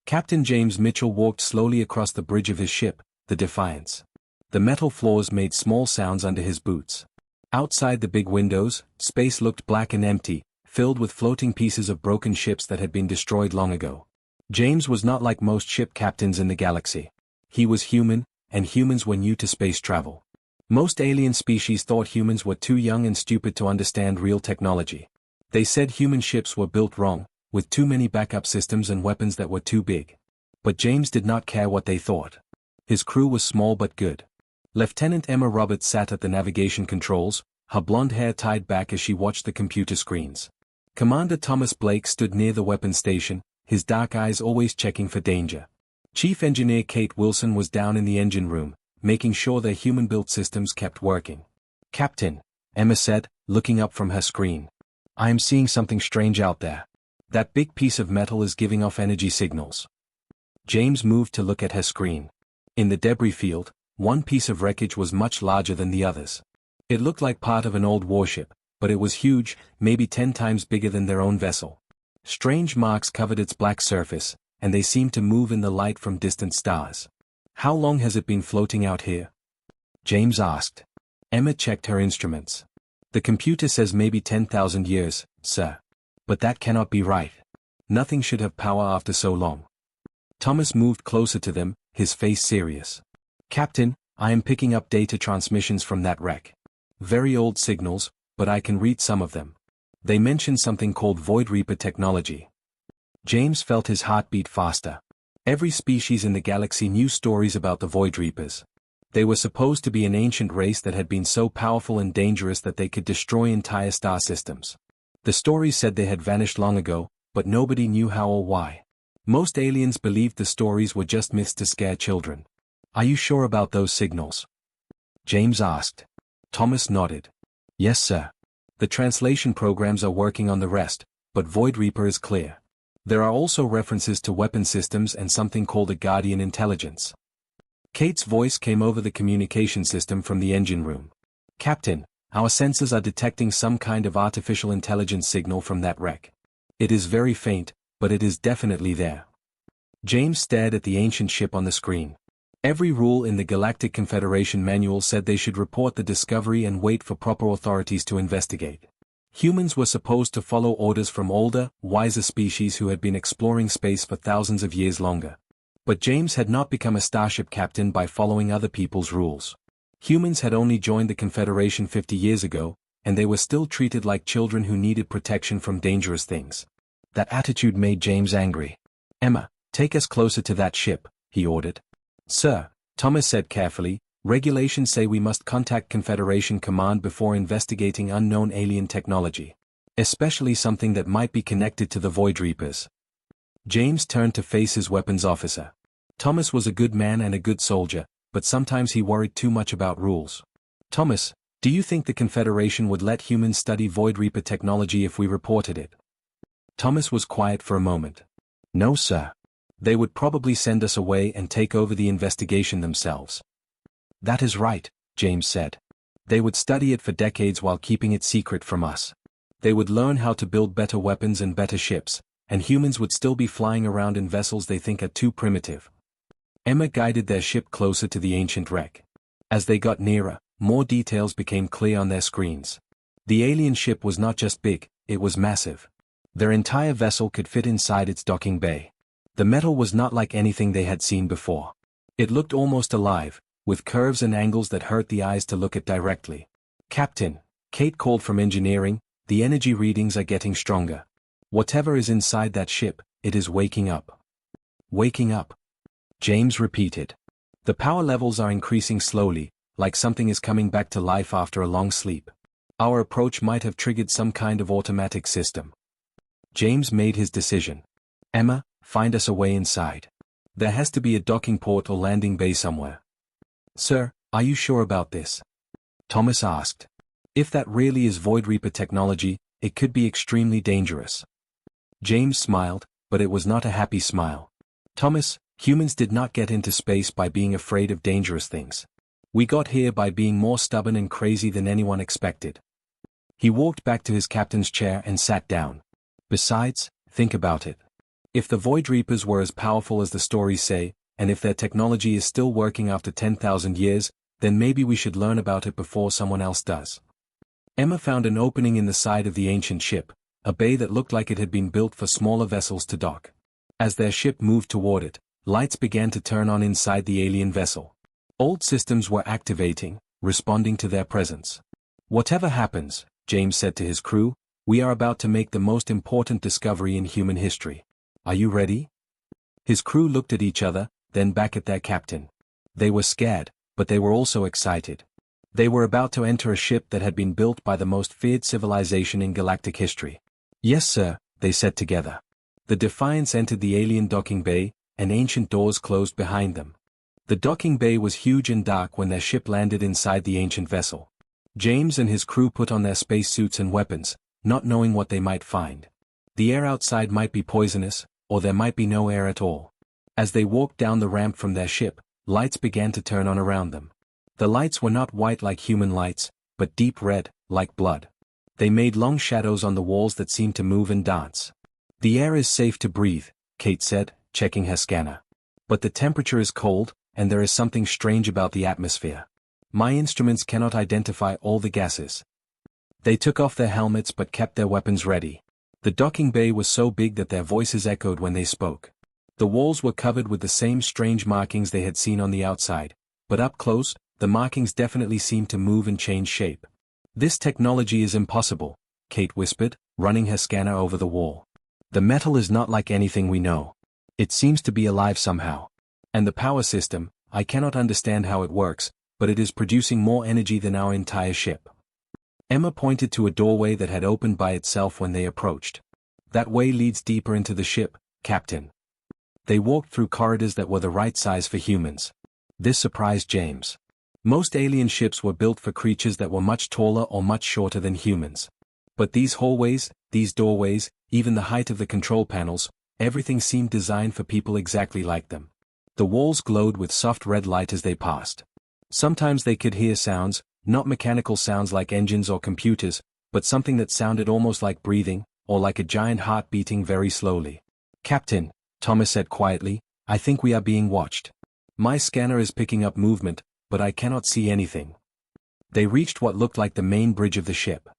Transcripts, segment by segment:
Captain James Mitchell walked slowly across the bridge of his ship, the Defiance. The metal floors made small sounds under his boots. Outside the big windows, space looked black and empty, filled with floating pieces of broken ships that had been destroyed long ago. James was not like most ship captains in the galaxy. He was human, and humans were new to space travel. Most alien species thought humans were too young and stupid to understand real technology. They said human ships were built wrong, with too many backup systems and weapons that were too big. But James did not care what they thought. His crew was small but good. Lieutenant Emma Roberts sat at the navigation controls, her blonde hair tied back as she watched the computer screens. Commander Thomas Blake stood near the weapons station, his dark eyes always checking for danger. Chief Engineer Kate Wilson was down in the engine room, making sure their human-built systems kept working. "Captain," Emma said, looking up from her screen. "I am seeing something strange out there. That big piece of metal is giving off energy signals." James moved to look at her screen. In the debris field, one piece of wreckage was much larger than the others. It looked like part of an old warship, but it was huge, maybe 10 times bigger than their own vessel. Strange marks covered its black surface, and they seemed to move in the light from distant stars. "How long has it been floating out here?" James asked. Emma checked her instruments. "The computer says maybe 10,000 years, sir. But that cannot be right. Nothing should have power after so long." Thomas moved closer to them, his face serious. "Captain, I am picking up data transmissions from that wreck. Very old signals, but I can read some of them. They mention something called Void Reaper technology." James felt his heart beat faster. Every species in the galaxy knew stories about the Void Reapers. They were supposed to be an ancient race that had been so powerful and dangerous that they could destroy entire star systems. The stories said they had vanished long ago, but nobody knew how or why. Most aliens believed the stories were just myths to scare children. "Are you sure about those signals?" James asked. Thomas nodded. "Yes, sir. The translation programs are working on the rest, but Void Reaper is clear. There are also references to weapon systems and something called a Guardian intelligence." Kate's voice came over the communication system from the engine room. "Captain, our sensors are detecting some kind of artificial intelligence signal from that wreck. It is very faint, but it is definitely there." James stared at the ancient ship on the screen. Every rule in the Galactic Confederation manual said they should report the discovery and wait for proper authorities to investigate. Humans were supposed to follow orders from older, wiser species who had been exploring space for thousands of years longer. But James had not become a starship captain by following other people's rules. Humans had only joined the Confederation 50 years ago, and they were still treated like children who needed protection from dangerous things. That attitude made James angry. "Emma, take us closer to that ship," he ordered. "Sir," Thomas said carefully, "regulations say we must contact Confederation Command before investigating unknown alien technology. Especially something that might be connected to the Void Reapers." James turned to face his weapons officer. Thomas was a good man and a good soldier, but sometimes he worried too much about rules. "Thomas, do you think the Confederation would let humans study Void Reaper technology if we reported it?" Thomas was quiet for a moment. "No, sir. They would probably send us away and take over the investigation themselves." "That is right," James said. "They would study it for decades while keeping it secret from us. They would learn how to build better weapons and better ships, and humans would still be flying around in vessels they think are too primitive." Emma guided their ship closer to the ancient wreck. As they got nearer, more details became clear on their screens. The alien ship was not just big, it was massive. Their entire vessel could fit inside its docking bay. The metal was not like anything they had seen before. It looked almost alive, with curves and angles that hurt the eyes to look at directly. "Captain," Kate called from engineering, "the energy readings are getting stronger. Whatever is inside that ship, it is waking up." "Waking up?" James repeated. "The power levels are increasing slowly, like something is coming back to life after a long sleep. Our approach might have triggered some kind of automatic system." James made his decision. "Emma, find us a way inside. There has to be a docking port or landing bay somewhere." "Sir, are you sure about this?" Thomas asked. "If that really is Void Reaper technology, it could be extremely dangerous." James smiled, but it was not a happy smile. "Thomas, humans did not get into space by being afraid of dangerous things. We got here by being more stubborn and crazy than anyone expected." He walked back to his captain's chair and sat down. "Besides, think about it. If the Void Reapers were as powerful as the stories say, and if their technology is still working after 10,000 years, then maybe we should learn about it before someone else does. Emma found an opening in the side of the ancient ship, a bay that looked like it had been built for smaller vessels to dock. As their ship moved toward it, lights began to turn on inside the alien vessel. Old systems were activating, responding to their presence. Whatever happens, James said to his crew, we are about to make the most important discovery in human history. Are you ready? His crew looked at each other, then back at their captain. They were scared, but they were also excited. They were about to enter a ship that had been built by the most feared civilization in galactic history. Yes, sir, they said together. The Defiance entered the alien docking bay, and ancient doors closed behind them. The docking bay was huge and dark when their ship landed inside the ancient vessel. James and his crew put on their spacesuits and weapons, not knowing what they might find. The air outside might be poisonous, or there might be no air at all. As they walked down the ramp from their ship, lights began to turn on around them. The lights were not white like human lights, but deep red, like blood. They made long shadows on the walls that seemed to move and dance. The air is safe to breathe, Kate said, checking her scanner. But the temperature is cold, and there is something strange about the atmosphere. My instruments cannot identify all the gases. They took off their helmets but kept their weapons ready. The docking bay was so big that their voices echoed when they spoke. The walls were covered with the same strange markings they had seen on the outside, but up close, the markings definitely seemed to move and change shape. This technology is impossible, Kate whispered, running her scanner over the wall. The metal is not like anything we know. It seems to be alive somehow. And the power system, I cannot understand how it works, but it is producing more energy than our entire ship. Emma pointed to a doorway that had opened by itself when they approached. That way leads deeper into the ship, Captain. They walked through corridors that were the right size for humans. This surprised James. Most alien ships were built for creatures that were much taller or much shorter than humans. But these hallways, these doorways, even the height of the control panels, everything seemed designed for people exactly like them. The walls glowed with soft red light as they passed. Sometimes they could hear sounds, not mechanical sounds like engines or computers, but something that sounded almost like breathing, or like a giant heart beating very slowly. Captain, Thomas said quietly, I think we are being watched. My scanner is picking up movement, but I cannot see anything. They reached what looked like the main bridge of the ship.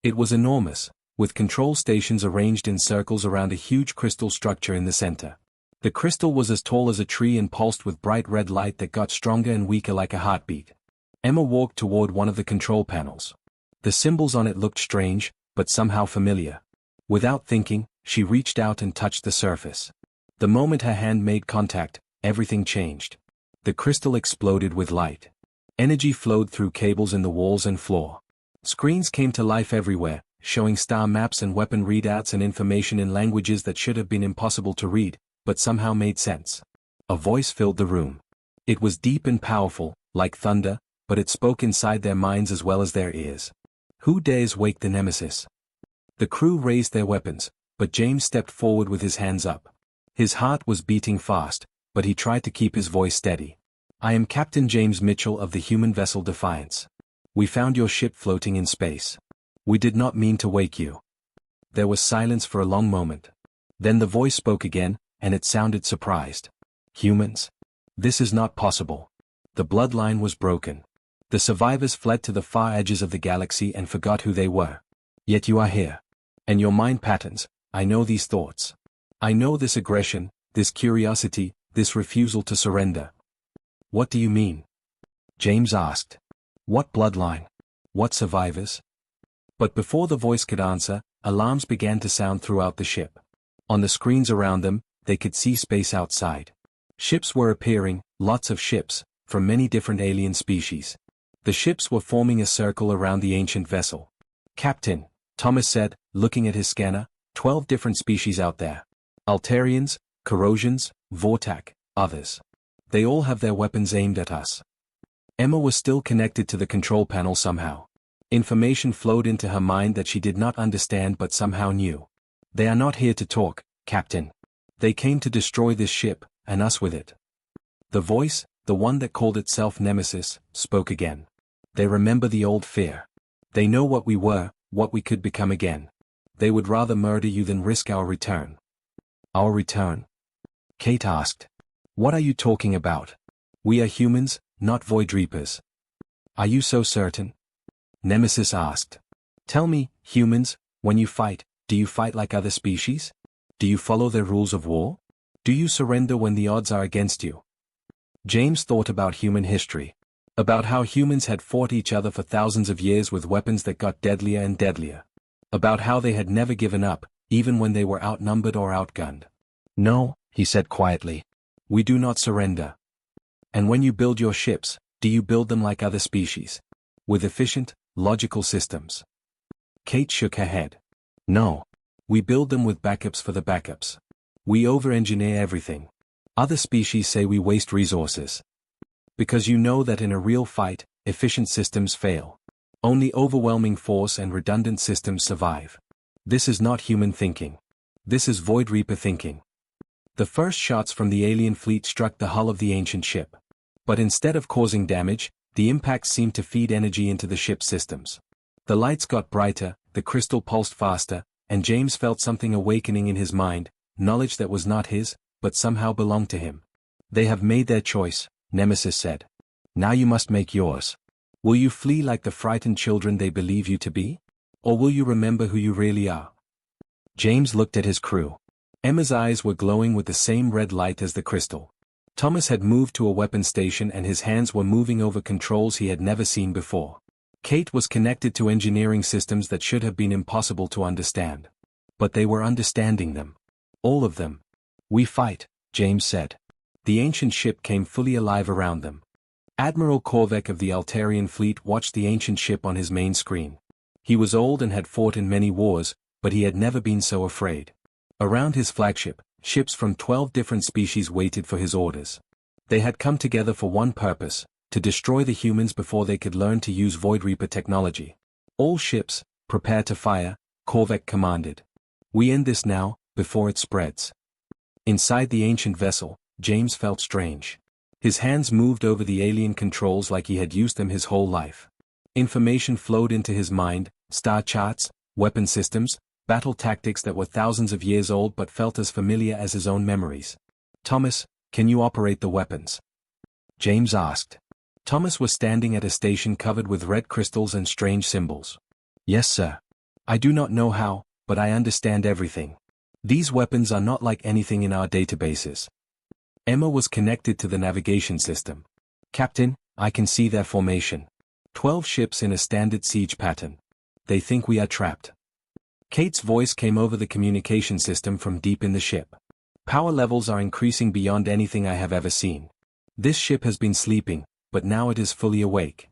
It was enormous, with control stations arranged in circles around a huge crystal structure in the center. The crystal was as tall as a tree and pulsed with bright red light that got stronger and weaker like a heartbeat. Emma walked toward one of the control panels. The symbols on it looked strange, but somehow familiar. Without thinking, she reached out and touched the surface. The moment her hand made contact, everything changed. The crystal exploded with light. Energy flowed through cables in the walls and floor. Screens came to life everywhere, showing star maps and weapon readouts and information in languages that should have been impossible to read, but somehow made sense. A voice filled the room. It was deep and powerful, like thunder, but it spoke inside their minds as well as their ears. Who dares wake the nemesis? The crew raised their weapons, but James stepped forward with his hands up. His heart was beating fast, but he tried to keep his voice steady. I am Captain James Mitchell of the human vessel Defiance. We found your ship floating in space. We did not mean to wake you. There was silence for a long moment. Then the voice spoke again, and it sounded surprised. Humans? This is not possible. The bloodline was broken. The survivors fled to the far edges of the galaxy and forgot who they were. Yet you are here. And your mind patterns, I know these thoughts. I know this aggression, this curiosity, this refusal to surrender. What do you mean? James asked. What bloodline? What survivors? But before the voice could answer, alarms began to sound throughout the ship. On the screens around them, they could see space outside. Ships were appearing, lots of ships, from many different alien species. The ships were forming a circle around the ancient vessel. Captain, Thomas said, looking at his scanner, 12 different species out there. Altarians, Corrosians, Vortak, others. They all have their weapons aimed at us. Emma was still connected to the control panel somehow. Information flowed into her mind that she did not understand but somehow knew. They are not here to talk, Captain. They came to destroy this ship, and us with it. The voice, the one that called itself Nemesis, spoke again. They remember the old fear. They know what we were, what we could become again. They would rather murder you than risk our return. Our return? Kate asked. What are you talking about? We are humans, not Void Reapers. Are you so certain? Nemesis asked. Tell me, humans, when you fight, do you fight like other species? Do you follow their rules of war? Do you surrender when the odds are against you? James thought about human history. About how humans had fought each other for thousands of years with weapons that got deadlier and deadlier. About how they had never given up, even when they were outnumbered or outgunned. No, he said quietly. We do not surrender. And when you build your ships, do you build them like other species? With efficient, logical systems? Kate shook her head. No. We build them with backups for the backups. We over-engineer everything. Other species say we waste resources. Because you know that in a real fight, efficient systems fail. Only overwhelming force and redundant systems survive. This is not human thinking. This is Void Reaper thinking. The first shots from the alien fleet struck the hull of the ancient ship. But instead of causing damage, the impacts seemed to feed energy into the ship's systems. The lights got brighter, the crystal pulsed faster, and James felt something awakening in his mind, knowledge that was not his, but somehow belonged to him. They have made their choice, Nemesis said. Now you must make yours. Will you flee like the frightened children they believe you to be? Or will you remember who you really are? James looked at his crew. Emma's eyes were glowing with the same red light as the crystal. Thomas had moved to a weapon station and his hands were moving over controls he had never seen before. Kate was connected to engineering systems that should have been impossible to understand. But they were understanding them. All of them. We fight, James said. The ancient ship came fully alive around them. Admiral Korvek of the Altarian fleet watched the ancient ship on his main screen. He was old and had fought in many wars, but he had never been so afraid. Around his flagship, ships from 12 different species waited for his orders. They had come together for one purpose, to destroy the humans before they could learn to use Void Reaper technology. All ships, prepare to fire, Korvek commanded. We end this now, before it spreads. Inside the ancient vessel, James felt strange. His hands moved over the alien controls like he had used them his whole life. Information flowed into his mind, star charts, weapon systems, battle tactics that were thousands of years old but felt as familiar as his own memories. Thomas, can you operate the weapons? James asked. Thomas was standing at a station covered with red crystals and strange symbols. Yes, sir. I do not know how, but I understand everything. These weapons are not like anything in our databases. Emma was connected to the navigation system. Captain, I can see their formation. 12 ships in a standard siege pattern. They think we are trapped. Kate's voice came over the communication system from deep in the ship. Power levels are increasing beyond anything I have ever seen. This ship has been sleeping, but now it is fully awake.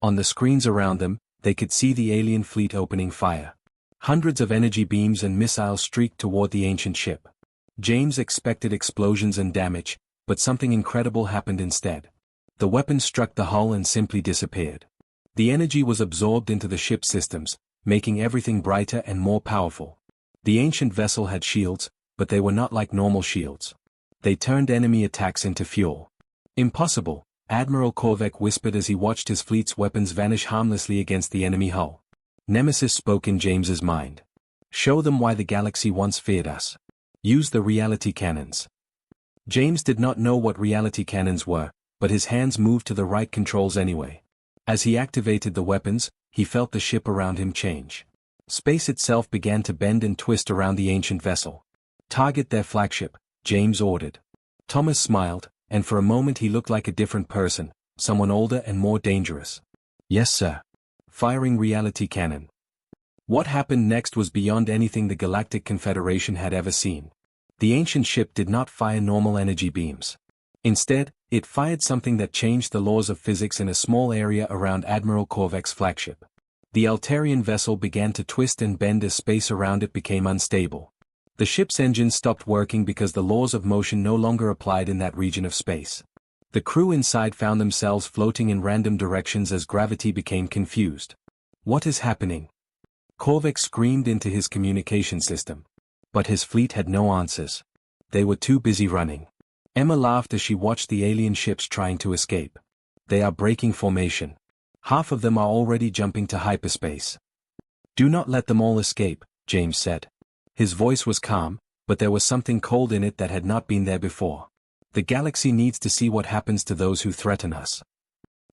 On the screens around them, they could see the alien fleet opening fire. Hundreds of energy beams and missiles streaked toward the ancient ship. James expected explosions and damage, but something incredible happened instead. The weapons struck the hull and simply disappeared. The energy was absorbed into the ship's systems, making everything brighter and more powerful. The ancient vessel had shields, but they were not like normal shields. They turned enemy attacks into fuel. Impossible, Admiral Korvek whispered as he watched his fleet's weapons vanish harmlessly against the enemy hull. Nemesis spoke in James's mind. Show them why the galaxy once feared us. Use the reality cannons. James did not know what reality cannons were, but his hands moved to the right controls anyway. As he activated the weapons, he felt the ship around him change. Space itself began to bend and twist around the ancient vessel. Target their flagship, James ordered. Thomas smiled, and for a moment he looked like a different person, someone older and more dangerous. Yes, sir. Firing reality cannon. What happened next was beyond anything the Galactic Confederation had ever seen. The ancient ship did not fire normal energy beams. Instead, it fired something that changed the laws of physics in a small area around Admiral Korvek's flagship. The Altarian vessel began to twist and bend as space around it became unstable. The ship's engines stopped working because the laws of motion no longer applied in that region of space. The crew inside found themselves floating in random directions as gravity became confused. What is happening? Korvek screamed into his communication system. But his fleet had no answers. They were too busy running. Emma laughed as she watched the alien ships trying to escape. They are breaking formation. Half of them are already jumping to hyperspace. Do not let them all escape, James said. His voice was calm, but there was something cold in it that had not been there before. The galaxy needs to see what happens to those who threaten us.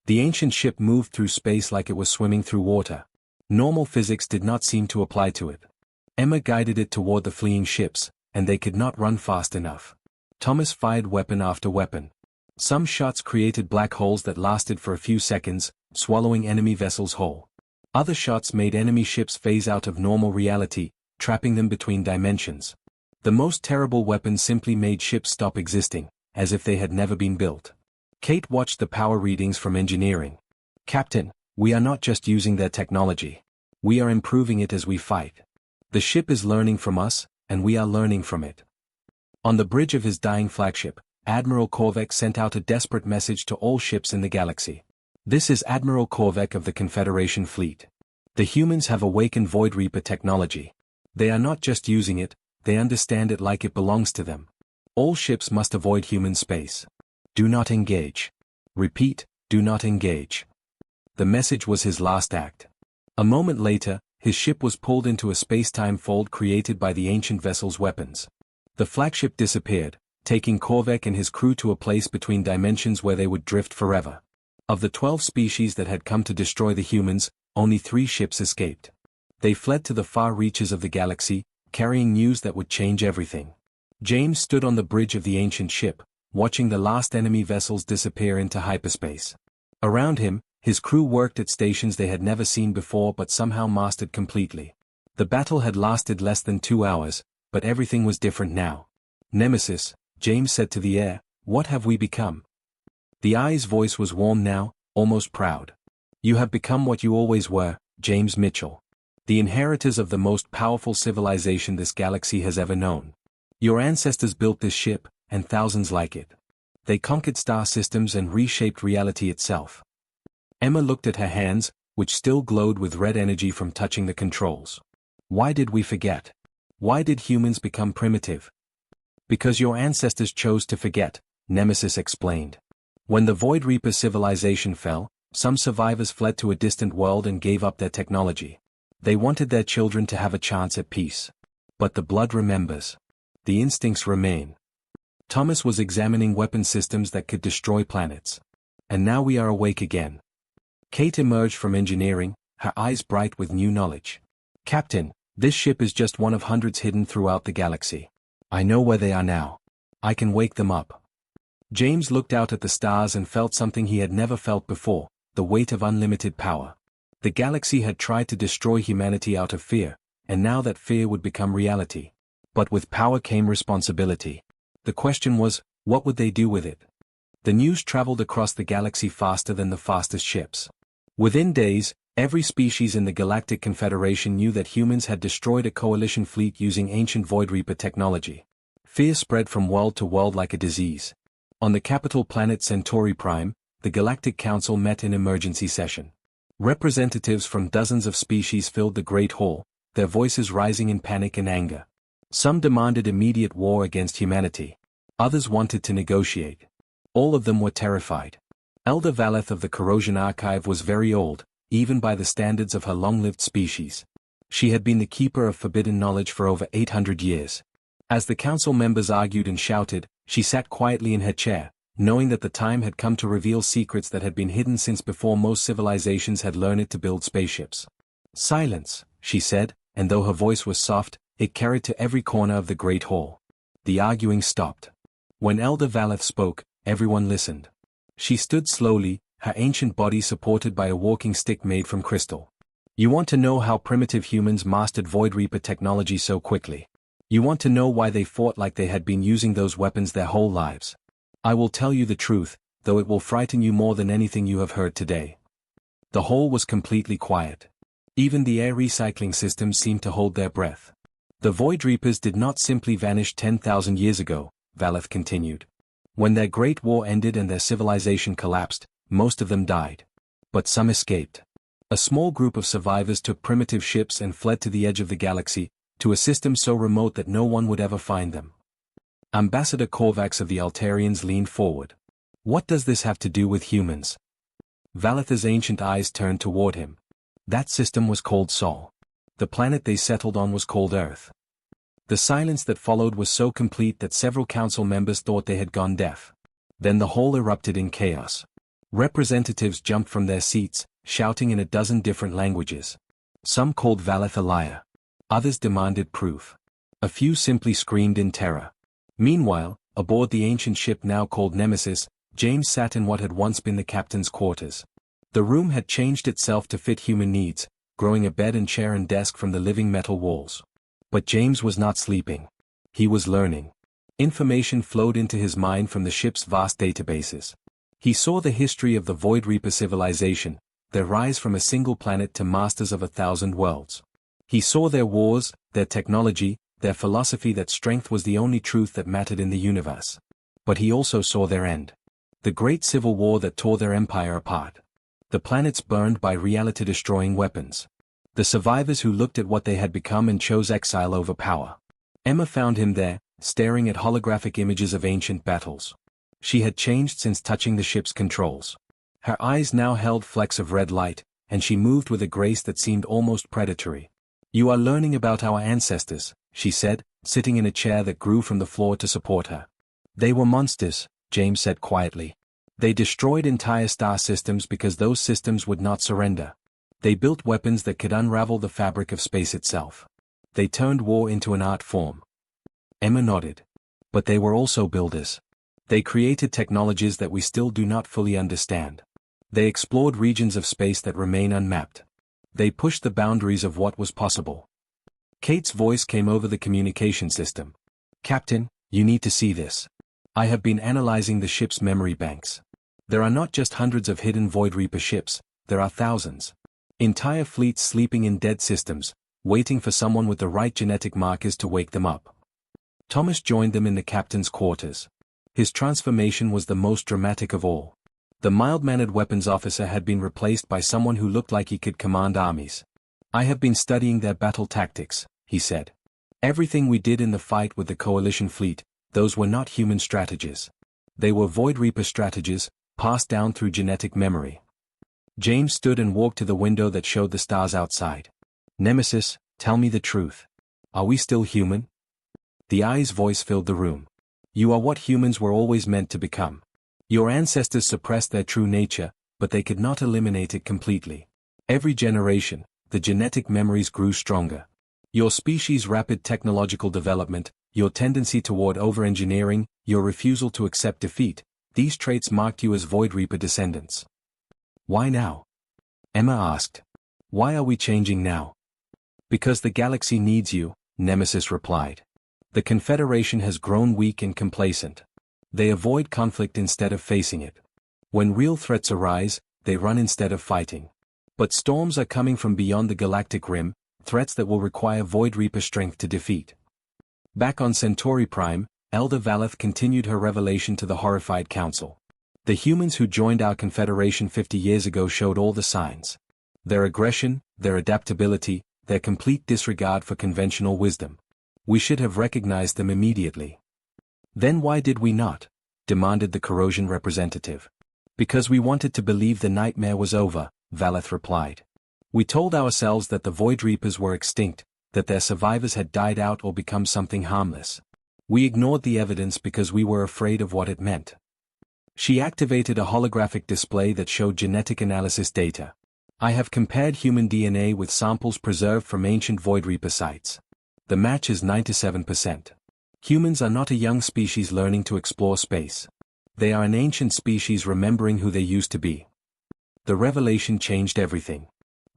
The ancient ship moved through space like it was swimming through water. Normal physics did not seem to apply to it. Emma guided it toward the fleeing ships, and they could not run fast enough. Thomas fired weapon after weapon. Some shots created black holes that lasted for a few seconds, swallowing enemy vessels whole. Other shots made enemy ships phase out of normal reality, trapping them between dimensions. The most terrible weapons simply made ships stop existing, as if they had never been built. Kate watched the power readings from engineering. "Captain, we are not just using their technology. We are improving it as we fight. The ship is learning from us, and we are learning from it." On the bridge of his dying flagship, Admiral Korvek sent out a desperate message to all ships in the galaxy. "This is Admiral Korvek of the Confederation Fleet. The humans have awakened Void Reaper technology. They are not just using it, they understand it like it belongs to them. All ships must avoid human space. Do not engage. Repeat, do not engage." The message was his last act. A moment later, his ship was pulled into a space-time fold created by the ancient vessel's weapons. The flagship disappeared, taking Korvek and his crew to a place between dimensions where they would drift forever. Of the 12 species that had come to destroy the humans, only 3 ships escaped. They fled to the far reaches of the galaxy, carrying news that would change everything. James stood on the bridge of the ancient ship, watching the last enemy vessels disappear into hyperspace. Around him, his crew worked at stations they had never seen before but somehow mastered completely. The battle had lasted less than 2 hours, but everything was different now. "Nemesis," James said to the air, "what have we become?" The eye's voice was warm now, almost proud. "You have become what you always were, James Mitchell. The inheritors of the most powerful civilization this galaxy has ever known. Your ancestors built this ship, and thousands like it. They conquered star systems and reshaped reality itself." Emma looked at her hands, which still glowed with red energy from touching the controls. "Why did we forget? Why did humans become primitive?" "Because your ancestors chose to forget," Nemesis explained. "When the Void Reaper civilization fell, some survivors fled to a distant world and gave up their technology. They wanted their children to have a chance at peace. But the blood remembers. The instincts remain." Thomas was examining weapon systems that could destroy planets. "And now we are awake again." Kate emerged from engineering, her eyes bright with new knowledge. "Captain, this ship is just one of hundreds hidden throughout the galaxy. I know where they are now. I can wake them up." James looked out at the stars and felt something he had never felt before, the weight of unlimited power. The galaxy had tried to destroy humanity out of fear, and now that fear would become reality. But with power came responsibility. The question was, what would they do with it? The news traveled across the galaxy faster than the fastest ships. Within days, every species in the Galactic Confederation knew that humans had destroyed a coalition fleet using ancient Void Reaper technology. Fear spread from world to world like a disease. On the capital planet Centauri Prime, the Galactic Council met in emergency session. Representatives from dozens of species filled the Great Hall, their voices rising in panic and anger. Some demanded immediate war against humanity. Others wanted to negotiate. All of them were terrified. Elder Valeth of the Corrosion Archive was very old, even by the standards of her long-lived species. She had been the keeper of forbidden knowledge for over 800 years. As the council members argued and shouted, she sat quietly in her chair, knowing that the time had come to reveal secrets that had been hidden since before most civilizations had learned to build spaceships. "Silence," she said, and though her voice was soft, it carried to every corner of the Great Hall. The arguing stopped. When Elder Valeth spoke, everyone listened. She stood slowly, her ancient body supported by a walking stick made from crystal. "You want to know how primitive humans mastered Void Reaper technology so quickly? You want to know why they fought like they had been using those weapons their whole lives? I will tell you the truth, though it will frighten you more than anything you have heard today." The hall was completely quiet. Even the air recycling systems seemed to hold their breath. "The Void Reapers did not simply vanish 10,000 years ago," Valeth continued. "When their Great War ended and their civilization collapsed, most of them died. But some escaped. A small group of survivors took primitive ships and fled to the edge of the galaxy, to a system so remote that no one would ever find them." Ambassador Korvax of the Altarians leaned forward. "What does this have to do with humans?" Valeth's ancient eyes turned toward him. "That system was called Sol. The planet they settled on was called Earth. The silence that followed was so complete that several council members thought they had gone deaf. Then the hall erupted in chaos. Representatives jumped from their seats, shouting in a dozen different languages. Some called Valeth a liar. Others demanded proof. A few simply screamed in terror. Meanwhile, aboard the ancient ship now called Nemesis, James sat in what had once been the captain's quarters. The room had changed itself to fit human needs, growing a bed and chair and desk from the living metal walls. But James was not sleeping. He was learning. Information flowed into his mind from the ship's vast databases. He saw the history of the Void Reaper civilization, their rise from a single planet to masters of 1,000 worlds. He saw their wars, their technology, their philosophy that strength was the only truth that mattered in the universe. But he also saw their end. The great civil war that tore their empire apart. The planets burned by reality-destroying weapons. The survivors who looked at what they had become and chose exile over power. Emma found him there, staring at holographic images of ancient battles. She had changed since touching the ship's controls. Her eyes now held flecks of red light, and she moved with a grace that seemed almost predatory. "You are learning about our ancestors," she said, sitting in a chair that grew from the floor to support her. "They were monsters," James said quietly. "They destroyed entire star systems because those systems would not surrender. They built weapons that could unravel the fabric of space itself. They turned war into an art form." Emma nodded. "But they were also builders. They created technologies that we still do not fully understand. They explored regions of space that remain unmapped. They pushed the boundaries of what was possible." Kate's voice came over the communication system. "Captain, you need to see this. I have been analyzing the ship's memory banks. There are not just hundreds of hidden Void Reaper ships, there are thousands. Entire fleets sleeping in dead systems, waiting for someone with the right genetic markers to wake them up." Thomas joined them in the captain's quarters. His transformation was the most dramatic of all. The mild-mannered weapons officer had been replaced by someone who looked like he could command armies. "I have been studying their battle tactics," he said. "Everything we did in the fight with the Coalition fleet, those were not human strategies. They were Void Reaper strategies, passed down through genetic memory." James stood and walked to the window that showed the stars outside. "Nemesis, tell me the truth. Are we still human?" The eye's voice filled the room. "You are what humans were always meant to become. Your ancestors suppressed their true nature, but they could not eliminate it completely. Every generation, the genetic memories grew stronger. Your species' rapid technological development, your tendency toward over-engineering, your refusal to accept defeat, these traits marked you as Void Reaper descendants." "Why now?" Emma asked. "Why are we changing now?" "Because the galaxy needs you," Nemesis replied. "The Confederation has grown weak and complacent. They avoid conflict instead of facing it. When real threats arise, they run instead of fighting. But storms are coming from beyond the galactic rim, threats that will require Void Reaper strength to defeat." Back on Centauri Prime, Elder Valeth continued her revelation to the horrified council. The humans who joined our Confederation 50 years ago showed all the signs. Their aggression, their adaptability, their complete disregard for conventional wisdom. We should have recognized them immediately. "Then why did we not?" demanded the corrosion representative. "Because we wanted to believe the nightmare was over," Valeth replied. "We told ourselves that the Void Reapers were extinct, that their survivors had died out or become something harmless. We ignored the evidence because we were afraid of what it meant." She activated a holographic display that showed genetic analysis data. "I have compared human DNA with samples preserved from ancient Void Reaper sites. The match is 97%. Humans are not a young species learning to explore space. They are an ancient species remembering who they used to be." The revelation changed everything.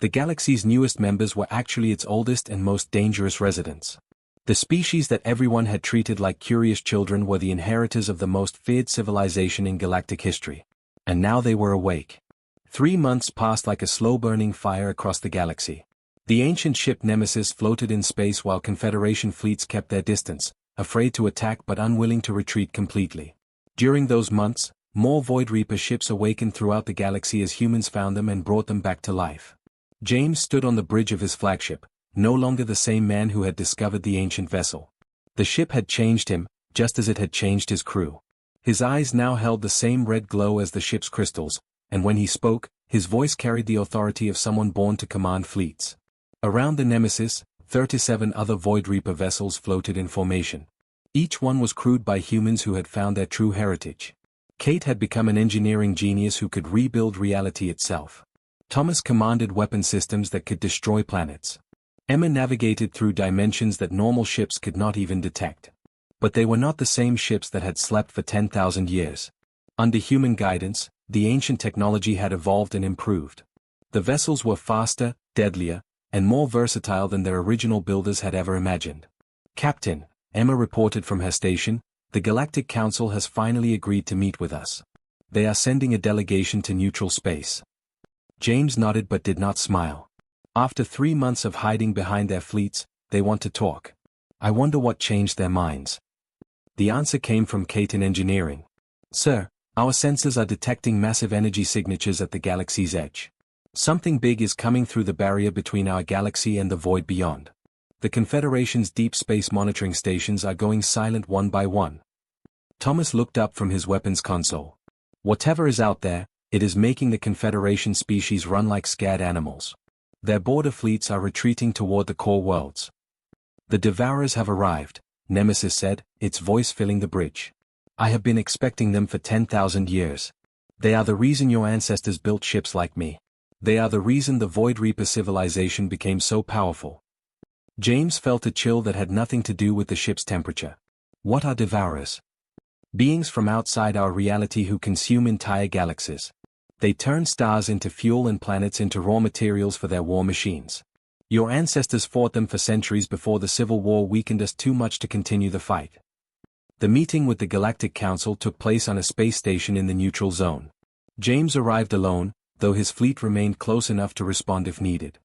The galaxy's newest members were actually its oldest and most dangerous residents. The species that everyone had treated like curious children were the inheritors of the most feared civilization in galactic history. And now they were awake. 3 months passed like a slow-burning fire across the galaxy. The ancient ship Nemesis floated in space while Confederation fleets kept their distance, afraid to attack but unwilling to retreat completely. During those months, more Void Reaper ships awakened throughout the galaxy as humans found them and brought them back to life. James stood on the bridge of his flagship, no longer the same man who had discovered the ancient vessel. The ship had changed him, just as it had changed his crew. His eyes now held the same red glow as the ship's crystals, and when he spoke, his voice carried the authority of someone born to command fleets. Around the Nemesis, 37 other Void Reaper vessels floated in formation. Each one was crewed by humans who had found their true heritage. Kate had become an engineering genius who could rebuild reality itself. Thomas commanded weapon systems that could destroy planets. Emma navigated through dimensions that normal ships could not even detect. But they were not the same ships that had slept for 10,000 years. Under human guidance, the ancient technology had evolved and improved. The vessels were faster, deadlier, and more versatile than their original builders had ever imagined. "Captain," Emma reported from her station, "the Galactic Council has finally agreed to meet with us. They are sending a delegation to neutral space." James nodded but did not smile. After 3 months of hiding behind their fleets, they want to talk. I wonder what changed their minds. The answer came from Kate in engineering. "Sir, our sensors are detecting massive energy signatures at the galaxy's edge. Something big is coming through the barrier between our galaxy and the void beyond. The Confederation's deep space monitoring stations are going silent one by one." Thomas looked up from his weapons console. "Whatever is out there, it is making the Confederation species run like scared animals. Their border fleets are retreating toward the core worlds." "The Devourers have arrived," Nemesis said, its voice filling the bridge. "I have been expecting them for 10,000 years. They are the reason your ancestors built ships like me. They are the reason the Void Reaper civilization became so powerful." James felt a chill that had nothing to do with the ship's temperature. "What are Devourers?" "Beings from outside our reality who consume entire galaxies. They turn stars into fuel and planets into raw materials for their war machines. Your ancestors fought them for centuries before the Civil War weakened us too much to continue the fight." The meeting with the Galactic Council took place on a space station in the neutral zone. James arrived alone, though his fleet remained close enough to respond if needed.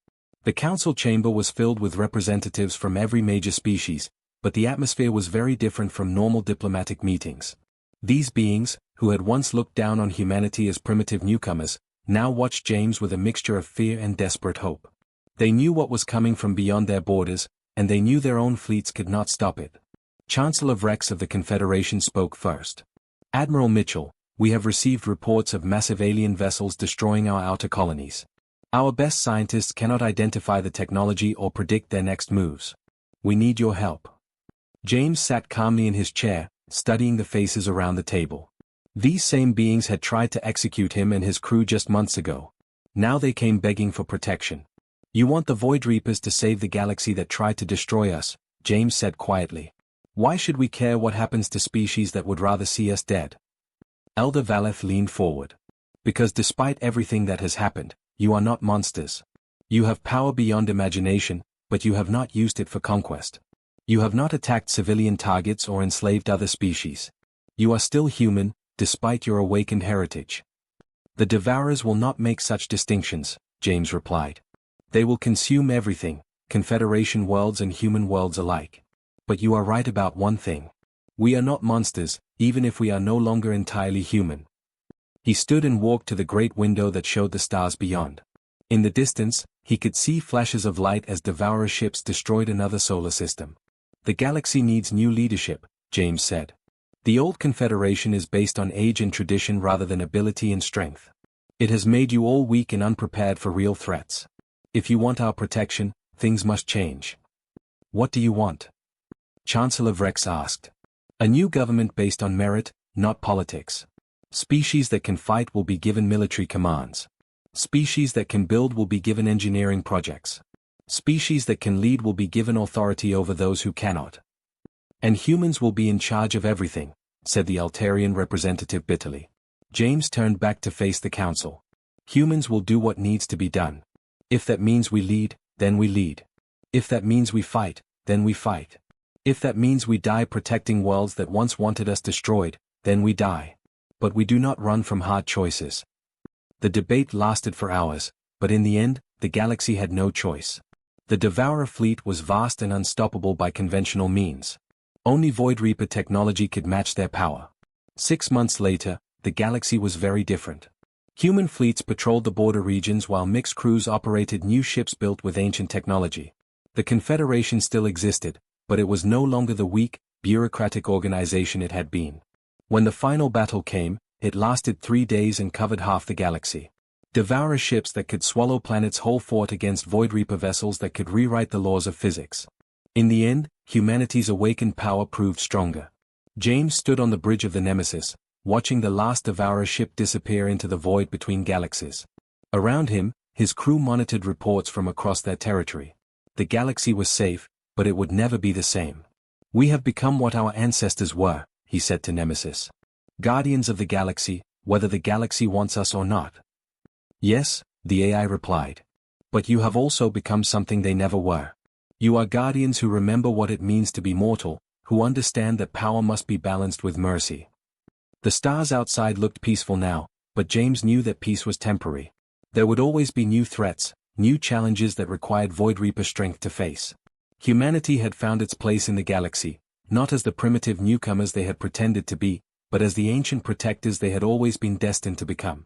The council chamber was filled with representatives from every major species, but the atmosphere was very different from normal diplomatic meetings. These beings, who had once looked down on humanity as primitive newcomers, now watched James with a mixture of fear and desperate hope. They knew what was coming from beyond their borders, and they knew their own fleets could not stop it. Chancellor Vrex of the Confederation spoke first. "Admiral Mitchell, we have received reports of massive alien vessels destroying our outer colonies. Our best scientists cannot identify the technology or predict their next moves. We need your help." James sat calmly in his chair, studying the faces around the table. These same beings had tried to execute him and his crew just months ago. Now they came begging for protection. "You want the Void Reapers to save the galaxy that tried to destroy us," James said quietly. "Why should we care what happens to species that would rather see us dead?" Elder Valeth leaned forward. "Because despite everything that has happened, you are not monsters. You have power beyond imagination, but you have not used it for conquest. You have not attacked civilian targets or enslaved other species. You are still human, despite your awakened heritage." "The Devourers will not make such distinctions," James replied. "They will consume everything, Confederation worlds and human worlds alike. But you are right about one thing. We are not monsters, even if we are no longer entirely human." He stood and walked to the great window that showed the stars beyond. In the distance, he could see flashes of light as Devourer ships destroyed another solar system. "The galaxy needs new leadership," James said. "The old Confederation is based on age and tradition rather than ability and strength. It has made you all weak and unprepared for real threats. If you want our protection, things must change." "What do you want?" Chancellor Vrex asked. "A new government based on merit, not politics. Species that can fight will be given military commands. Species that can build will be given engineering projects. Species that can lead will be given authority over those who cannot. And humans will be in charge of everything," said the Altarian representative bitterly. James turned back to face the council. "Humans will do what needs to be done. If that means we lead, then we lead. If that means we fight, then we fight. If that means we die protecting worlds that once wanted us destroyed, then we die. But we do not run from hard choices." The debate lasted for hours, but in the end, the galaxy had no choice. The Devourer fleet was vast and unstoppable by conventional means. Only Void Reaper technology could match their power. 6 months later, the galaxy was very different. Human fleets patrolled the border regions while mixed crews operated new ships built with ancient technology. The Confederation still existed, but it was no longer the weak, bureaucratic organization it had been. When the final battle came, it lasted 3 days and covered half the galaxy. Devourer ships that could swallow planets whole fought against Void Reaper vessels that could rewrite the laws of physics. In the end, humanity's awakened power proved stronger. James stood on the bridge of the Nemesis, watching the last Devourer ship disappear into the void between galaxies. Around him, his crew monitored reports from across their territory. The galaxy was safe, but it would never be the same. "We have become what our ancestors were," he said to Nemesis. "Guardians of the galaxy, whether the galaxy wants us or not." "Yes," the AI replied. "But you have also become something they never were. You are guardians who remember what it means to be mortal, who understand that power must be balanced with mercy." The stars outside looked peaceful now, but James knew that peace was temporary. There would always be new threats, new challenges that required Void Reaper strength to face. Humanity had found its place in the galaxy, not as the primitive newcomers they had pretended to be, but as the ancient protectors they had always been destined to become.